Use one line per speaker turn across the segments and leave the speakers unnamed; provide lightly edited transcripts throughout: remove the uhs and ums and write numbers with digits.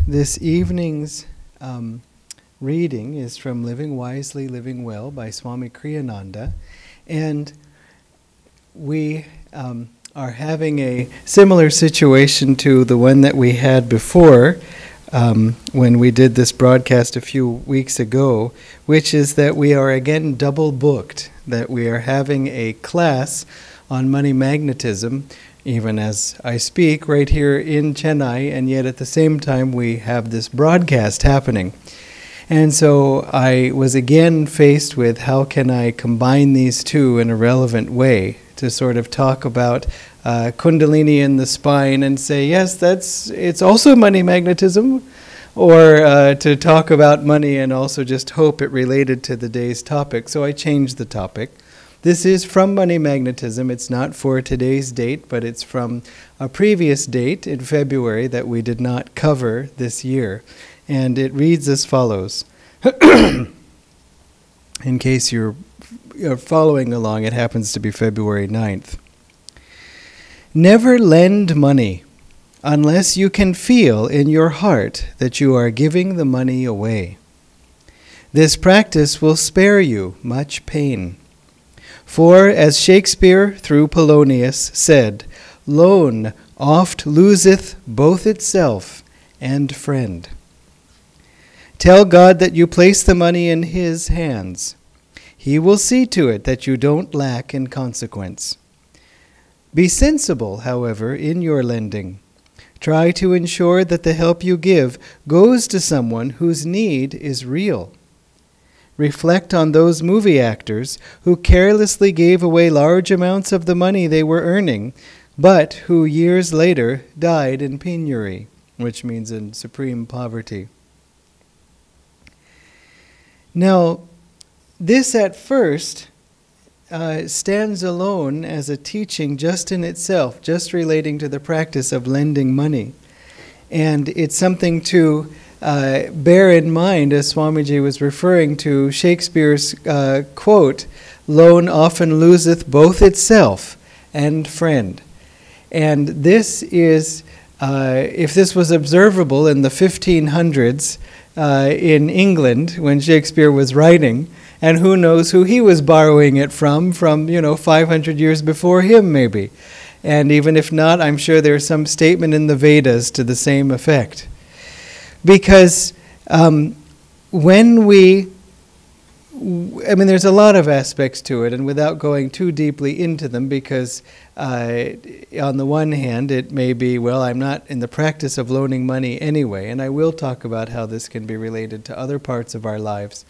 This evening's reading is from Living Wisely, Living Well by Swami Kriyananda, and we are having a similar situation to the one that we had before when we did this broadcast a few weeks ago, which is that we are again double booked, that we are having a class on money magnetism, even as I speak, right here in Chennai, and yet at the same time we have this broadcast happening. And so I was again faced with how can I combine these two in a relevant way to sort of talk about Kundalini in the spine and say, yes, it's also money magnetism, or to talk about money and also just hope it related to the day's topic. So I changed the topic. This is from money magnetism. It's not for today's date, but it's from a previous date in February that we did not cover this year. And it reads as follows. In case you're following along, it happens to be February 9th. Never lend money unless you can feel in your heart that you are giving the money away. This practice will spare you much pain. For, as Shakespeare through Polonius said, loan oft loseth both itself and friend. Tell God that you place the money in His hands. He will see to it that you don't lack in consequence. Be sensible, however, in your lending. Try to ensure that the help you give goes to someone whose need is real. Reflect on those movie actors who carelessly gave away large amounts of the money they were earning, but who years later died in penury, which means in supreme poverty. Now, this at first stands alone as a teaching just in itself, just relating to the practice of lending money. And it's something to bear in mind, as Swamiji was referring to Shakespeare's quote, loan often loseth both itself and friend. And this is, if this was observable in the 1500s in England when Shakespeare was writing, and who knows who he was borrowing it from 500 years before him maybe. And even if not, I'm sure there's some statement in the Vedas to the same effect. Because there's a lot of aspects to it, and without going too deeply into them, because on the one hand, it may be, well, I'm not in the practice of loaning money anyway, and I will talk about how this can be related to other parts of our lives.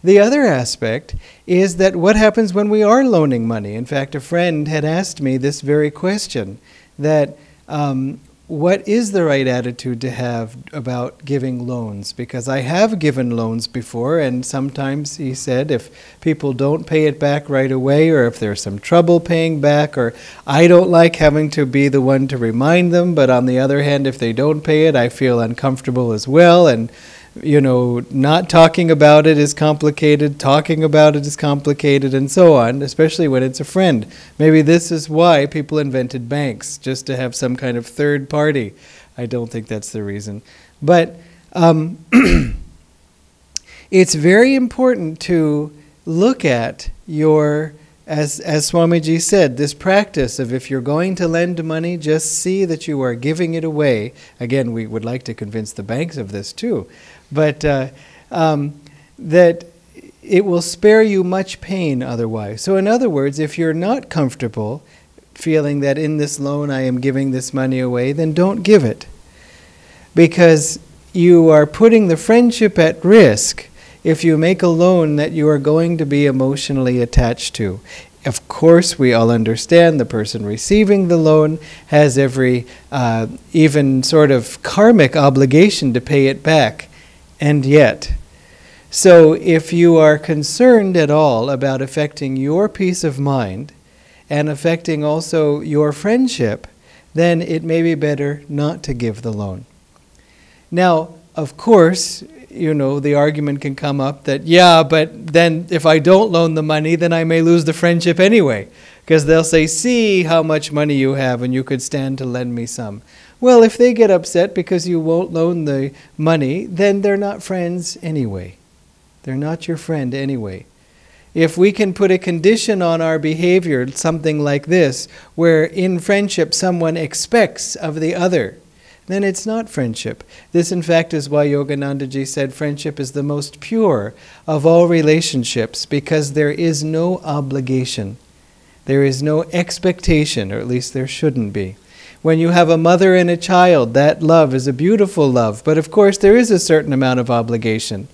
The other aspect is that what happens when we are loaning money? In fact, a friend had asked me this very question, that what is the right attitude to have about giving loans? Because I have given loans before, and sometimes, he said, if people don't pay it back right away, or if there's some trouble paying back, or I don't like having to be the one to remind them, but on the other hand, if they don't pay it, I feel uncomfortable as well, and not talking about it is complicated, talking about it is complicated, and so on, especially when it's a friend. Maybe this is why people invented banks, just to have some kind of third party. I don't think that's the reason. But it's very important to look at your, as Swamiji said, this practice of if you're going to lend money, just see that you are giving it away. Again, we would like to convince the banks of this too. But that it will spare you much pain otherwise. So in other words, if you're not comfortable feeling that in this loan I am giving this money away, then don't give it. Because you are putting the friendship at risk if you make a loan that you are going to be emotionally attached to. Of course, we all understand the person receiving the loan has every even sort of karmic obligation to pay it back. And yet, so if you are concerned at all about affecting your peace of mind and affecting also your friendship, then it may be better not to give the loan. Now, of course, the argument can come up that, yeah, but then if I don't loan the money, then I may lose the friendship anyway. Because they'll say, see how much money you have and you could stand to lend me some. Well, if they get upset because you won't loan the money, then they're not friends anyway. They're not your friend anyway. If we can put a condition on our behavior, something like this, where in friendship someone expects of the other, then it's not friendship. This, in fact, is why Yoganandaji said friendship is the most pure of all relationships, because there is no obligation. There is no expectation, or at least there shouldn't be. When you have a mother and a child, that love is a beautiful love, but of course there is a certain amount of obligation.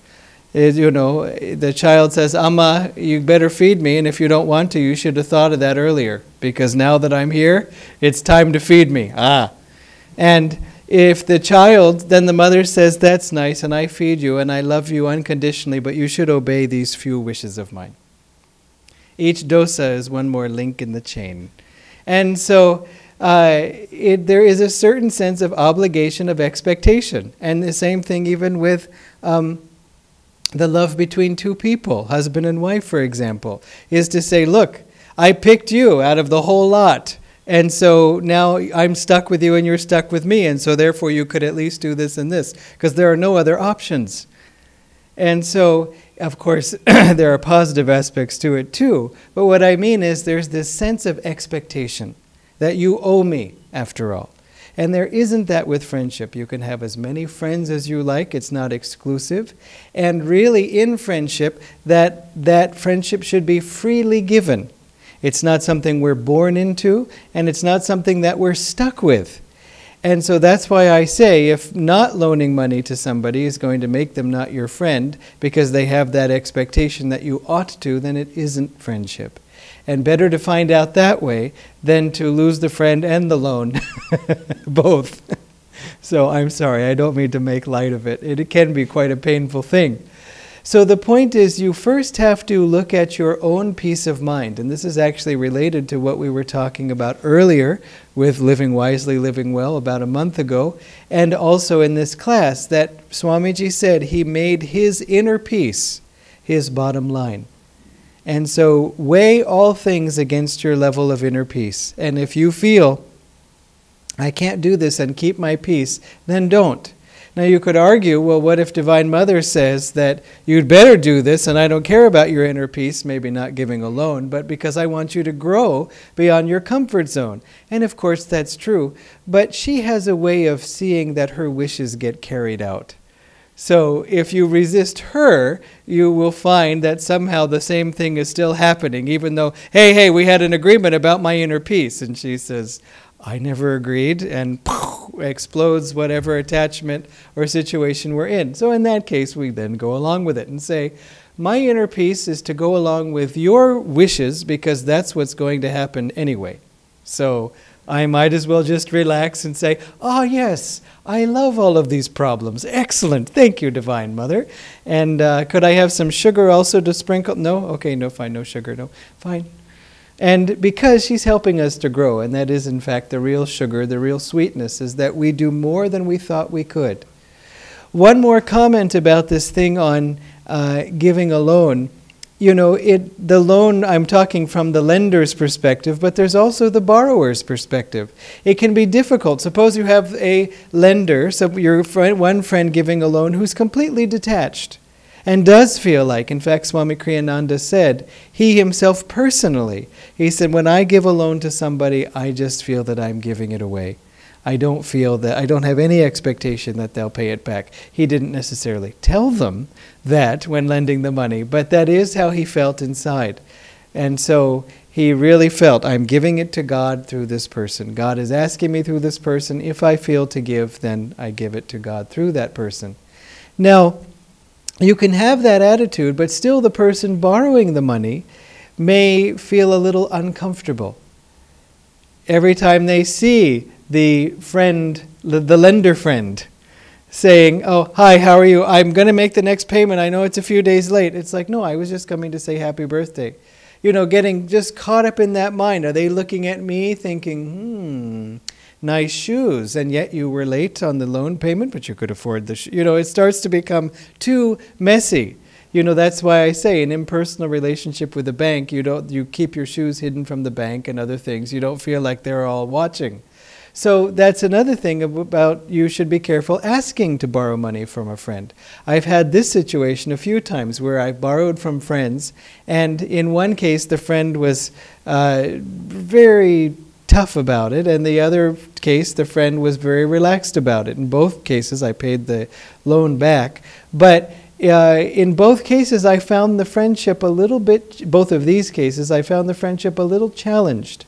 The child says, "Amma, you better feed me, and if you don't want to, you should have thought of that earlier, because now that I'm here, it's time to feed me." And if the child, then the mother says, "That's nice, and I feed you, and I love you unconditionally, but you should obey these few wishes of mine." Each dosa is one more link in the chain. And so there is a certain sense of obligation, of expectation. And the same thing even with the love between two people, husband and wife, for example, is to say, look, I picked you out of the whole lot. And so now I'm stuck with you and you're stuck with me. And so therefore you could at least do this and this, because there are no other options. And so, of course, there are positive aspects to it too. But what I mean is there's this sense of expectation that you owe me, after all. And there isn't that with friendship. You can have as many friends as you like. It's not exclusive. And really in friendship, that friendship should be freely given. It's not something we're born into, and it's not something that we're stuck with. And so that's why I say if not loaning money to somebody is going to make them not your friend because they have that expectation that you ought to, then it isn't friendship. And better to find out that way than to lose the friend and the loan, both. So I'm sorry, I don't mean to make light of it. It can be quite a painful thing. So the point is you first have to look at your own peace of mind. And this is actually related to what we were talking about earlier with Living Wisely, Living Well about a month ago. And also in this class that Swamiji said he made his inner peace his bottom line. And so weigh all things against your level of inner peace. And if you feel, I can't do this and keep my peace, then don't. Now you could argue, well, what if Divine Mother says that you'd better do this and I don't care about your inner peace, maybe not giving a loan, but because I want you to grow beyond your comfort zone. And of course that's true, but she has a way of seeing that her wishes get carried out. So if you resist her, you will find that somehow the same thing is still happening, even though, hey, we had an agreement about my inner peace. And she says, I never agreed, and explodes whatever attachment or situation we're in. So in that case, we then go along with it and say, my inner peace is to go along with your wishes because that's what's going to happen anyway. So I might as well just relax and say, oh yes, I love all of these problems. Excellent. Thank you, Divine Mother. And could I have some sugar also to sprinkle? No? Okay, no, fine, no sugar, no. Fine. And because she's helping us to grow, and that is in fact the real sugar, the real sweetness, is that we do more than we thought we could. One more comment about this thing on giving a loan. You know, the loan, I'm talking from the lender's perspective, but there's also the borrower's perspective. It can be difficult. Suppose you have a lender, so your friend, one friend giving a loan who's completely detached and does feel like, in fact, Swami Kriyananda said, he himself personally, he said, when I give a loan to somebody, I just feel that I'm giving it away. I don't feel that, I don't have any expectation that they'll pay it back. He didn't necessarily tell them that when lending the money, but that is how he felt inside. And so he really felt, I'm giving it to God through this person. God is asking me through this person. If I feel to give, then I give it to God through that person. Now, you can have that attitude, but still the person borrowing the money may feel a little uncomfortable. Every time they see the friend, the lender friend, saying, oh, hi, how are you? I'm going to make the next payment. I know it's a few days late. It's like, no, I was just coming to say happy birthday. You know, getting just caught up in that mind. Are they looking at me thinking, nice shoes, and yet you were late on the loan payment, but you could afford the shoes. You know, it starts to become too messy. You know, that's why I say an impersonal relationship with a bank, you keep your shoes hidden from the bank and other things. You don't feel like they're all watching. So that's another thing about you should be careful asking to borrow money from a friend. I've had this situation a few times where I've borrowed from friends, and in one case the friend was very tough about it, and the other case the friend was very relaxed about it. In both cases I paid the loan back, but in both cases I found the friendship a little bit, both of these cases I found the friendship a little challenged.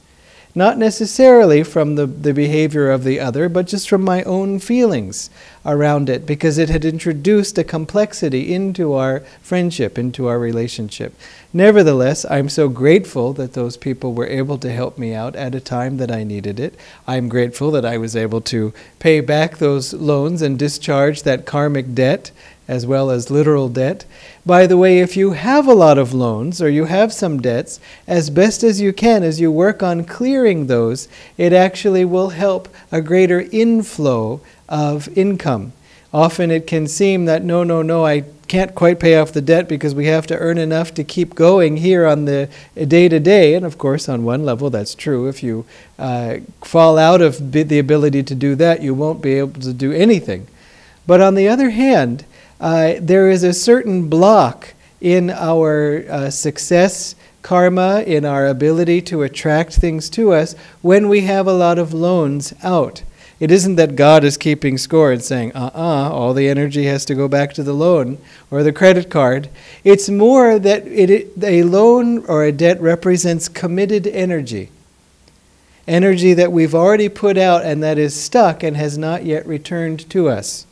Not necessarily from the behavior of the other, but just from my own feelings around it, because it had introduced a complexity into our friendship, into our relationship. Nevertheless, I'm so grateful that those people were able to help me out at a time that I needed it. I'm grateful that I was able to pay back those loans and discharge that karmic debt, as well as literal debt. By the way, if you have a lot of loans or you have some debts, as best as you can, as you work on clearing those, it actually will help a greater inflow of income. Often it can seem that no, I can't quite pay off the debt because we have to earn enough to keep going here on the day-to-day. And of course, on one level, that's true. If you fall out of the ability to do that, you won't be able to do anything. But on the other hand, there is a certain block in our success karma, in our ability to attract things to us when we have a lot of loans out. It isn't that God is keeping score and saying, all the energy has to go back to the loan or the credit card. It's more that a loan or a debt represents committed energy. Energy that we've already put out and that is stuck and has not yet returned to us.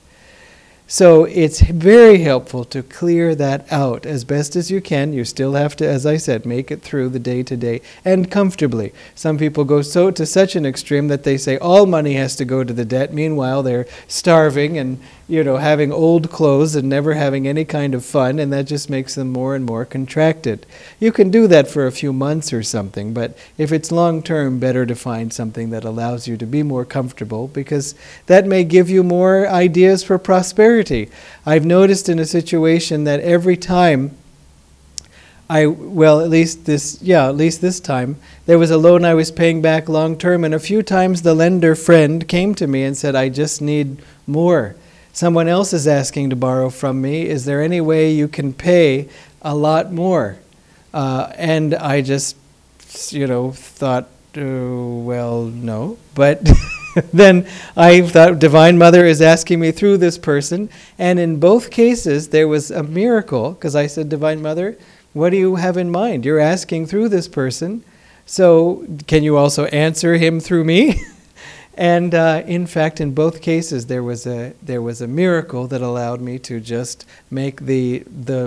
So it's very helpful to clear that out as best as you can. You still have to, as I said, make it through the day-to-day and comfortably. Some people go to such an extreme that they say all money has to go to the debt. Meanwhile, they're starving and having old clothes and never having any kind of fun, and that just makes them more and more contracted. You can do that for a few months or something, but if it's long-term, better to find something that allows you to be more comfortable, because that may give you more ideas for prosperity. I've noticed in a situation that every time at least this time, there was a loan I was paying back long-term, and a few times the lender friend came to me and said, I just need more. Someone else is asking to borrow from me. Is there any way you can pay a lot more? And I just, thought, well, no. But then I thought, Divine Mother is asking me through this person. And in both cases, there was a miracle, because I said, Divine Mother, what do you have in mind? You're asking through this person. So can you also answer him through me? And in fact, in both cases, there was a miracle that allowed me to just make the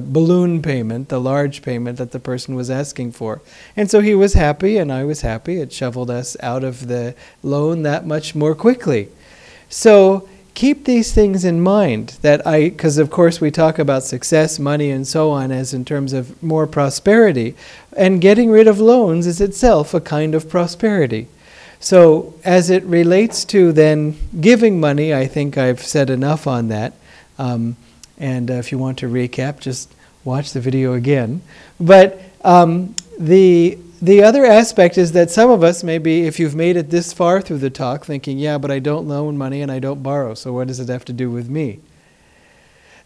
balloon payment, the large payment that the person was asking for. And so he was happy, and I was happy. It shoveled us out of the loan that much more quickly. So keep these things in mind, because of course we talk about success, money, and so on as in terms of more prosperity. And getting rid of loans is itself a kind of prosperity. So as it relates to then giving money, I think I've said enough on that. And if you want to recap, just watch the video again. But the other aspect is that some of us, maybe if you've made it this far through the talk, thinking, yeah, but I don't loan money and I don't borrow, so what does it have to do with me?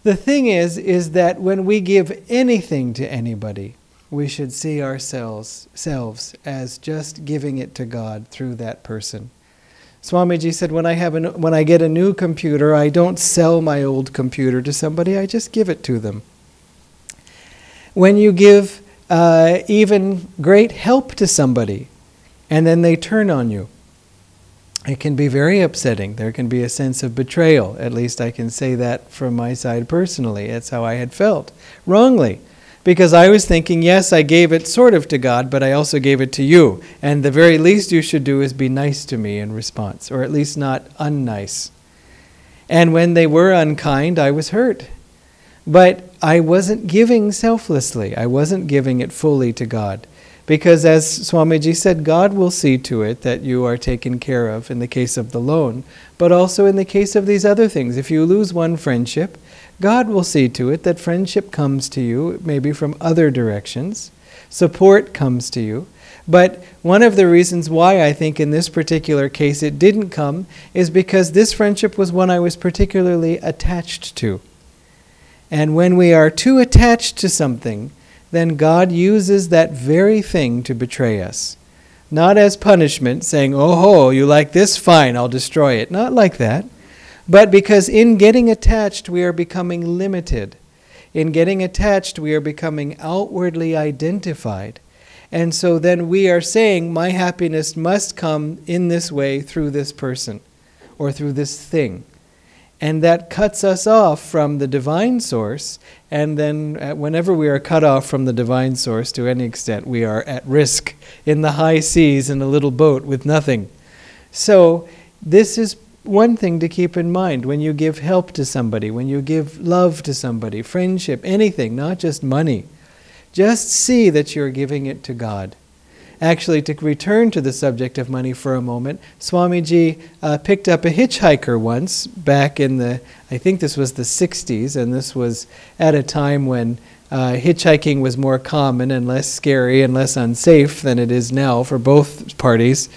The thing is that when we give anything to anybody, we should see ourselves as just giving it to God through that person. Swamiji said, when I get a new computer, I don't sell my old computer to somebody, I just give it to them. When you give even great help to somebody, and then they turn on you, it can be very upsetting. There can be a sense of betrayal. At least I can say that from my side personally. That's how I had felt. Wrongly. Because I was thinking, yes, I gave it sort of to God, but I also gave it to you. And the very least you should do is be nice to me in response, or at least not unnice. And when they were unkind, I was hurt. But I wasn't giving selflessly. I wasn't giving it fully to God. Because as Swamiji said, God will see to it that you are taken care of in the case of the loan, but also in the case of these other things. If you lose one friendship, God will see to it that friendship comes to you, maybe from other directions. Support comes to you. But one of the reasons why I think in this particular case it didn't come is because this friendship was one I was particularly attached to. And when we are too attached to something, then God uses that very thing to betray us. Not as punishment, saying, oh ho, you like this? Fine, I'll destroy it. Not like that. But because in getting attached, we are becoming limited. In getting attached, we are becoming outwardly identified. And so then we are saying, my happiness must come in this way through this person or through this thing. And that cuts us off from the divine source. And then whenever we are cut off from the divine source to any extent, we are at risk in the high seas in a little boat with nothing. So this is one thing to keep in mind when you give help to somebody, when you give love to somebody, friendship, anything, not just money. Just see that you're giving it to God. Actually, to return to the subject of money for a moment, Swamiji picked up a hitchhiker once back in the, I think this was the 60s, and this was at a time when hitchhiking was more common and less scary and less unsafe than it is now for both parties.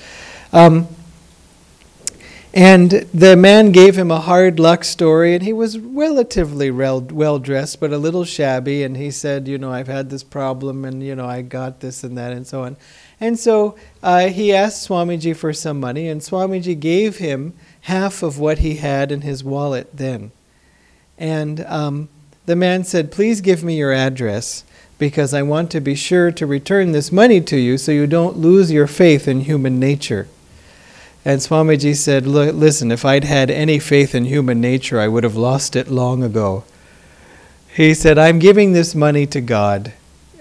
And the man gave him a hard luck story, and he was relatively well-dressed, but a little shabby, and he said, you know, I've had this problem, and, you know, I got this and that, and so on. And so he asked Swamiji for some money, and Swamiji gave him half of what he had in his wallet then. And the man said, please give me your address, because I want to be sure to return this money to you so you don't lose your faith in human nature. And Swamiji said, listen, if I'd had any faith in human nature, I would have lost it long ago. He said, I'm giving this money to God.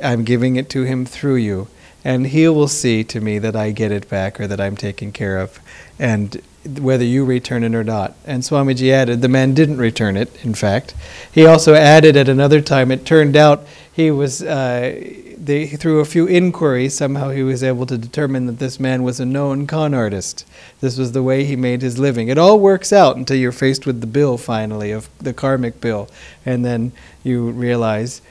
I'm giving it to Him through you. And He will see to me that I get it back or that I'm taken care of, and whether you return it or not. And Swamiji added, the man didn't return it, in fact. He also added at another time, it turned out he was, through a few inquiries, somehow he was able to determine that this man was a known con artist. This was the way he made his living. It all works out until you're faced with the bill, finally, of the karmic bill. And then you realize,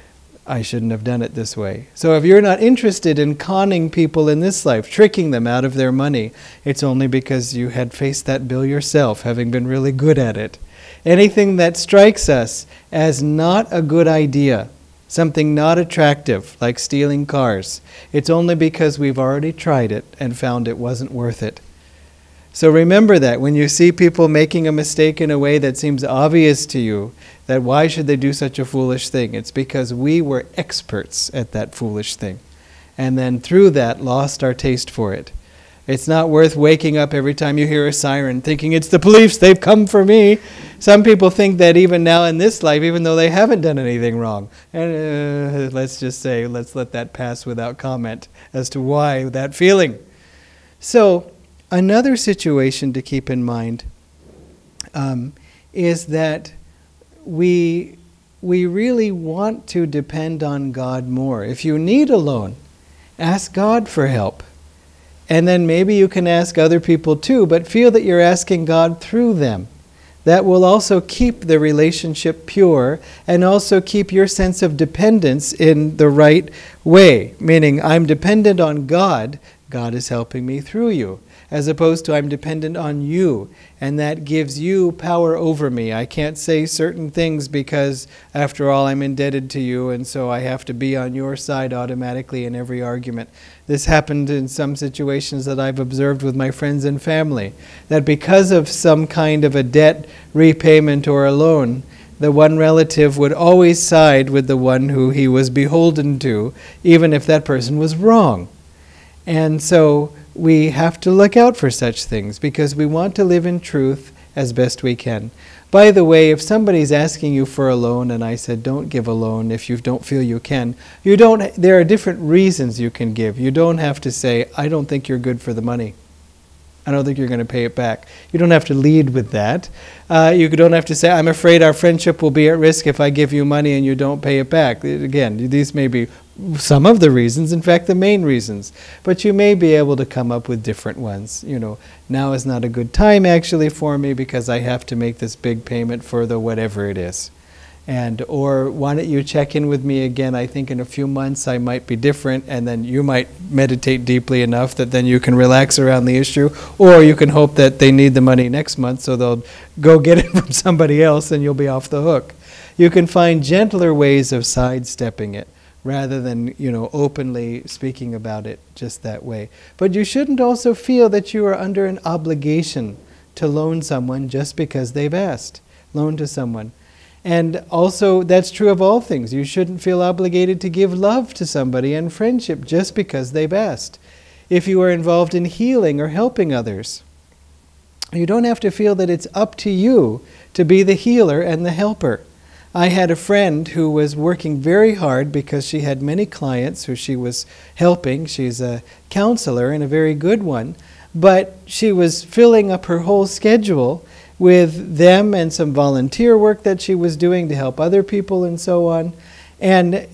I shouldn't have done it this way. So if you're not interested in conning people in this life, tricking them out of their money, it's only because you had faced that bill yourself, having been really good at it. Anything that strikes us as not a good idea, something not attractive, like stealing cars, it's only because we've already tried it and found it wasn't worth it. So remember that when you see people making a mistake in a way that seems obvious to you, that why should they do such a foolish thing? It's because we were experts at that foolish thing, and then through that lost our taste for it. It's not worth waking up every time you hear a siren thinking it's the police, they've come for me. Some people think that even now in this life, even though they haven't done anything wrong. And let's just say, let's let that pass without comment as to why that feeling. So another situation to keep in mind is that we really want to depend on God more. If you need a loan, ask God for help. And then maybe you can ask other people too, but feel that you're asking God through them. That will also keep the relationship pure and also keep your sense of dependence in the right way. Meaning, I'm dependent on God, God is helping me through you. As opposed to I'm dependent on you, and that gives you power over me. I can't say certain things because, after all, I'm indebted to you, and so I have to be on your side automatically in every argument. This happened in some situations that I've observed with my friends and family, that because of some kind of a debt repayment or a loan, the one relative would always side with the one who he was beholden to, even if that person was wrong. And so we have to look out for such things because we want to live in truth as best we can. By the way, if somebody's asking you for a loan and I said don't give a loan if you don't feel you can, there are different reasons you can give. You don't have to say, I don't think you're good for the money. I don't think you're going to pay it back. You don't have to lead with that. You don't have to say, I'm afraid our friendship will be at risk if I give you money and you don't pay it back. Again, these may be some of the reasons, in fact the main reasons, but you may be able to come up with different ones. You know, now is not a good time actually for me because I have to make this big payment for the whatever it is. And or why don't you check in with me again? I think in a few months I might be different, and then you might meditate deeply enough that then you can relax around the issue, or you can hope that they need the money next month, so they'll go get it from somebody else and you'll be off the hook. You can find gentler ways of sidestepping it rather than, openly speaking about it just that way. But you shouldn't also feel that you are under an obligation to loan someone just because they've asked. Loan to someone. And also, that's true of all things. You shouldn't feel obligated to give love to somebody and friendship just because they've asked. If you are involved in healing or helping others, you don't have to feel that it's up to you to be the healer and the helper. I had a friend who was working very hard because she had many clients who she was helping. She's a counselor and a very good one. But she was filling up her whole schedule with them and some volunteer work that she was doing to help other people and so on. And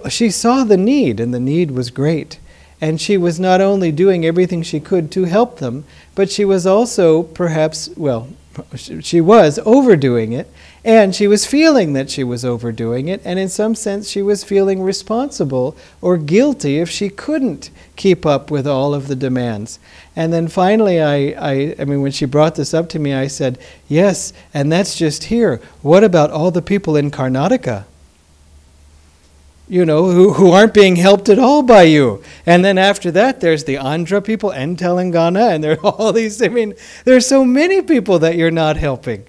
she saw the need, and the need was great. And she was not only doing everything she could to help them, but she was also perhaps, she was overdoing it, and she was feeling that she was overdoing it, and in some sense she was feeling responsible or guilty if she couldn't keep up with all of the demands. And then finally, I mean, when she brought this up to me, I said, yes, and that's just here. What about all the people in Karnataka? Who aren't being helped at all by you. And then after that, there's the Andhra people and Telangana, and there are all these, there's so many people that you're not helping.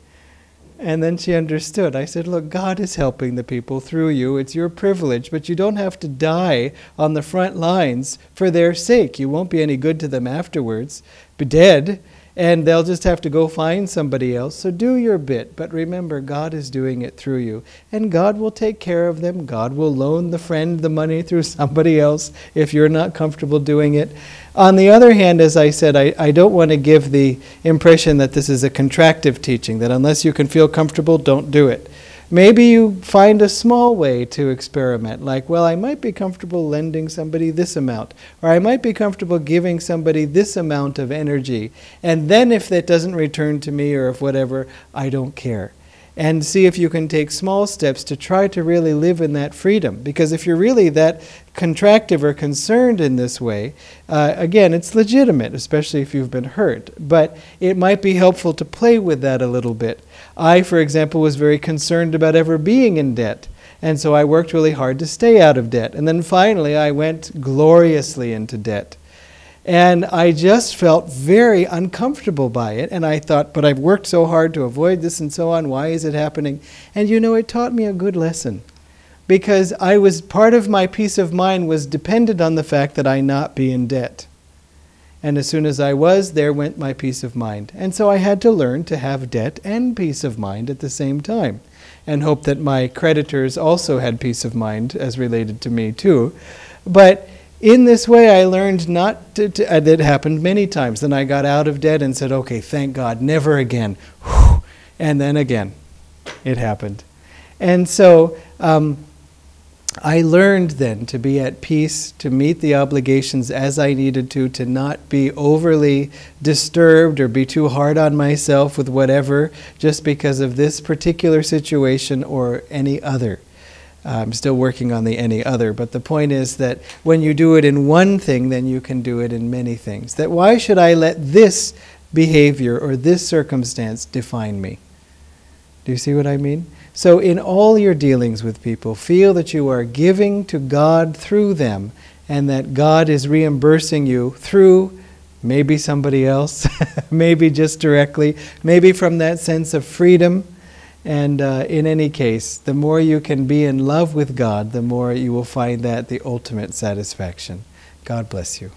And then she understood. I said, look, God is helping the people through you. It's your privilege, but you don't have to die on the front lines for their sake. You won't be any good to them afterwards. Be dead. And they'll just have to go find somebody else. So do your bit. But remember, God is doing it through you. And God will take care of them. God will loan the friend the money through somebody else if you're not comfortable doing it. On the other hand, as I said, I don't want to give the impression that this is a contractive teaching, that unless you can feel comfortable, don't do it. Maybe you find a small way to experiment, like, well, I might be comfortable lending somebody this amount, or I might be comfortable giving somebody this amount of energy, and then if that doesn't return to me or if whatever, I don't care. And see if you can take small steps to try to really live in that freedom. Because if you're really that contractive or concerned in this way, again, it's legitimate, especially if you've been hurt. But it might be helpful to play with that a little bit. I, for example, was very concerned about ever being in debt. And so I worked really hard to stay out of debt. And then finally, I went gloriously into debt. And I just felt very uncomfortable by it. And I thought, but I've worked so hard to avoid this and so on. Why is it happening? And it taught me a good lesson. Because part of my peace of mind was dependent on the fact that I not be in debt. And as soon as I was, there went my peace of mind. And so I had to learn to have debt and peace of mind at the same time. And hope that my creditors also had peace of mind as related to me too. But in this way, I learned not to, that happened many times. Then I got out of debt and said, okay, thank God, never again. Whew. And then again, it happened. And so I learned then to be at peace, to meet the obligations as I needed to not be overly disturbed or be too hard on myself with whatever, just because of this particular situation or any other. I'm still working on the any other, but the point is that when you do it in one thing, then you can do it in many things. That why should I let this behavior or this circumstance define me? Do you see what I mean? So in all your dealings with people, feel that you are giving to God through them, and that God is reimbursing you through maybe somebody else, maybe just directly, maybe from that sense of freedom. And in any case, the more you can be in love with God, the more you will find that the ultimate satisfaction. God bless you.